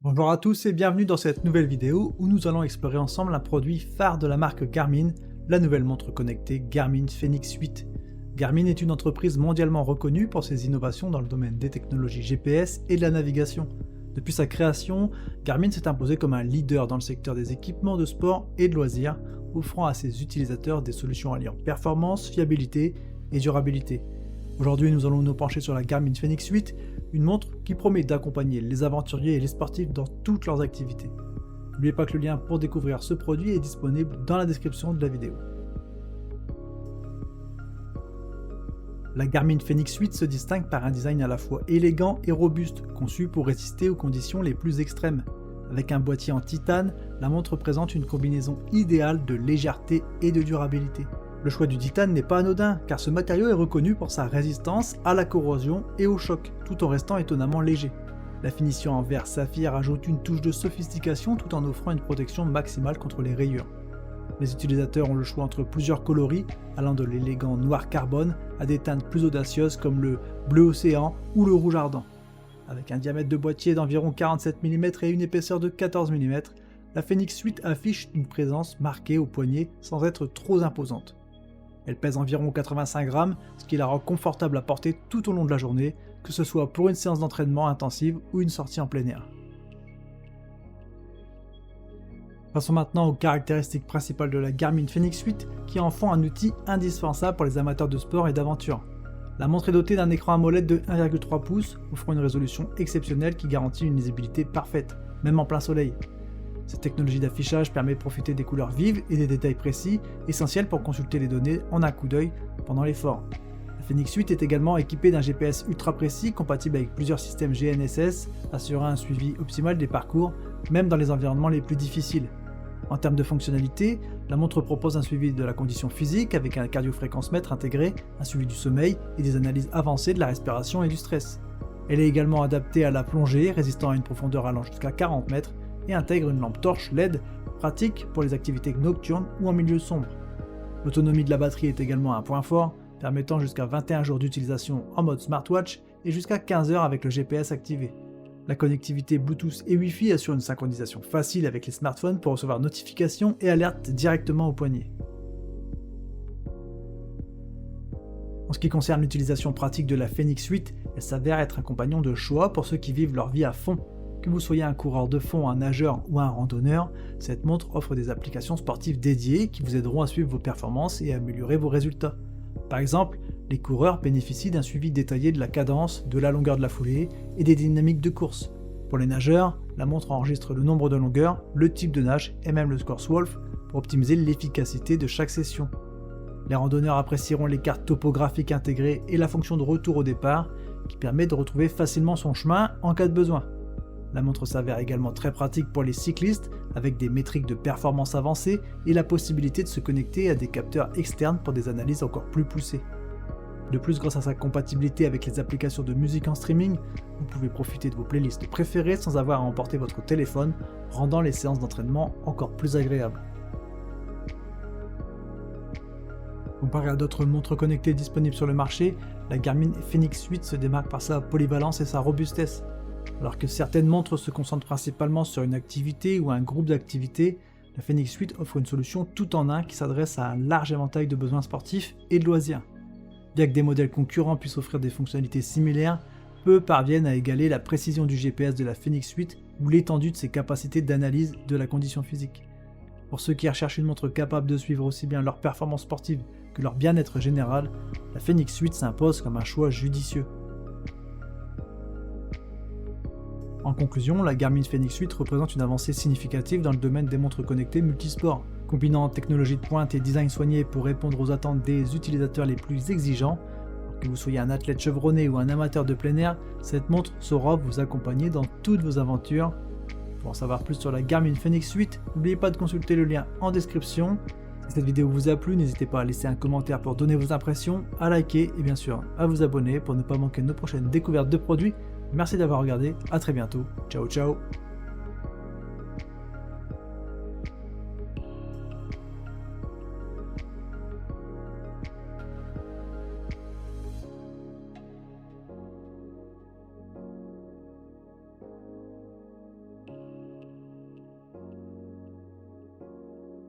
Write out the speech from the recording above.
Bonjour à tous et bienvenue dans cette nouvelle vidéo où nous allons explorer ensemble un produit phare de la marque Garmin, la nouvelle montre connectée Garmin Fenix 8. Garmin est une entreprise mondialement reconnue pour ses innovations dans le domaine des technologies GPS et de la navigation. Depuis sa création, Garmin s'est imposé comme un leader dans le secteur des équipements de sport et de loisirs, offrant à ses utilisateurs des solutions alliant performance, fiabilité et durabilité. Aujourd'hui, nous allons nous pencher sur la Garmin Fenix 8, une montre qui promet d'accompagner les aventuriers et les sportifs dans toutes leurs activités. N'oubliez pas que le lien pour découvrir ce produit est disponible dans la description de la vidéo. La Garmin Fenix 8 se distingue par un design à la fois élégant et robuste, conçu pour résister aux conditions les plus extrêmes. Avec un boîtier en titane, la montre présente une combinaison idéale de légèreté et de durabilité. Le choix du titane n'est pas anodin, car ce matériau est reconnu pour sa résistance à la corrosion et au choc, tout en restant étonnamment léger. La finition en verre saphir ajoute une touche de sophistication tout en offrant une protection maximale contre les rayures. Les utilisateurs ont le choix entre plusieurs coloris, allant de l'élégant noir carbone à des teintes plus audacieuses comme le bleu océan ou le rouge ardent. Avec un diamètre de boîtier d'environ 47 mm et une épaisseur de 14 mm, la Fenix 8 affiche une présence marquée au poignet sans être trop imposante. Elle pèse environ 85 grammes, ce qui la rend confortable à porter tout au long de la journée, que ce soit pour une séance d'entraînement intensive ou une sortie en plein air. Passons maintenant aux caractéristiques principales de la Garmin Fenix 8 qui en font un outil indispensable pour les amateurs de sport et d'aventure. La montre est dotée d'un écran AMOLED de 1,3 pouces, offrant une résolution exceptionnelle qui garantit une lisibilité parfaite, même en plein soleil. Cette technologie d'affichage permet de profiter des couleurs vives et des détails précis, essentiels pour consulter les données en un coup d'œil pendant l'effort. La Fenix 8 est également équipée d'un GPS ultra précis compatible avec plusieurs systèmes GNSS, assurant un suivi optimal des parcours, même dans les environnements les plus difficiles. En termes de fonctionnalité, la montre propose un suivi de la condition physique avec un cardiofréquence-mètre intégré, un suivi du sommeil et des analyses avancées de la respiration et du stress. Elle est également adaptée à la plongée, résistant à une profondeur allant jusqu'à 40 mètres, et intègre une lampe torche LED pratique pour les activités nocturnes ou en milieu sombre. L'autonomie de la batterie est également un point fort, permettant jusqu'à 21 jours d'utilisation en mode smartwatch et jusqu'à 15 heures avec le GPS activé. La connectivité Bluetooth et Wi-Fi assure une synchronisation facile avec les smartphones pour recevoir notifications et alertes directement au poignet. En ce qui concerne l'utilisation pratique de la Fenix 8, elle s'avère être un compagnon de choix pour ceux qui vivent leur vie à fond. Que vous soyez un coureur de fond, un nageur ou un randonneur, cette montre offre des applications sportives dédiées qui vous aideront à suivre vos performances et à améliorer vos résultats. Par exemple, les coureurs bénéficient d'un suivi détaillé de la cadence, de la longueur de la foulée et des dynamiques de course. Pour les nageurs, la montre enregistre le nombre de longueurs, le type de nage et même le score Swolf pour optimiser l'efficacité de chaque session. Les randonneurs apprécieront les cartes topographiques intégrées et la fonction de retour au départ qui permet de retrouver facilement son chemin en cas de besoin. La montre s'avère également très pratique pour les cyclistes, avec des métriques de performance avancées et la possibilité de se connecter à des capteurs externes pour des analyses encore plus poussées. De plus, grâce à sa compatibilité avec les applications de musique en streaming, vous pouvez profiter de vos playlists préférées sans avoir à emporter votre téléphone, rendant les séances d'entraînement encore plus agréables. Comparé à d'autres montres connectées disponibles sur le marché, la Garmin Fenix 8 se démarque par sa polyvalence et sa robustesse. Alors que certaines montres se concentrent principalement sur une activité ou un groupe d'activités, la Fenix 8 offre une solution tout en un qui s'adresse à un large éventail de besoins sportifs et de loisirs. Bien que des modèles concurrents puissent offrir des fonctionnalités similaires, peu parviennent à égaler la précision du GPS de la Fenix 8 ou l'étendue de ses capacités d'analyse de la condition physique. Pour ceux qui recherchent une montre capable de suivre aussi bien leur performance sportive que leur bien-être général, la Fenix 8 s'impose comme un choix judicieux. En conclusion, la Garmin Fenix 8 représente une avancée significative dans le domaine des montres connectées multisports. Combinant technologie de pointe et design soigné pour répondre aux attentes des utilisateurs les plus exigeants, que vous soyez un athlète chevronné ou un amateur de plein air, cette montre saura vous accompagner dans toutes vos aventures. Pour en savoir plus sur la Garmin Fenix 8, n'oubliez pas de consulter le lien en description. Si cette vidéo vous a plu, n'hésitez pas à laisser un commentaire pour donner vos impressions, à liker et bien sûr à vous abonner pour ne pas manquer nos prochaines découvertes de produits. Merci d'avoir regardé, à très bientôt, ciao ciao.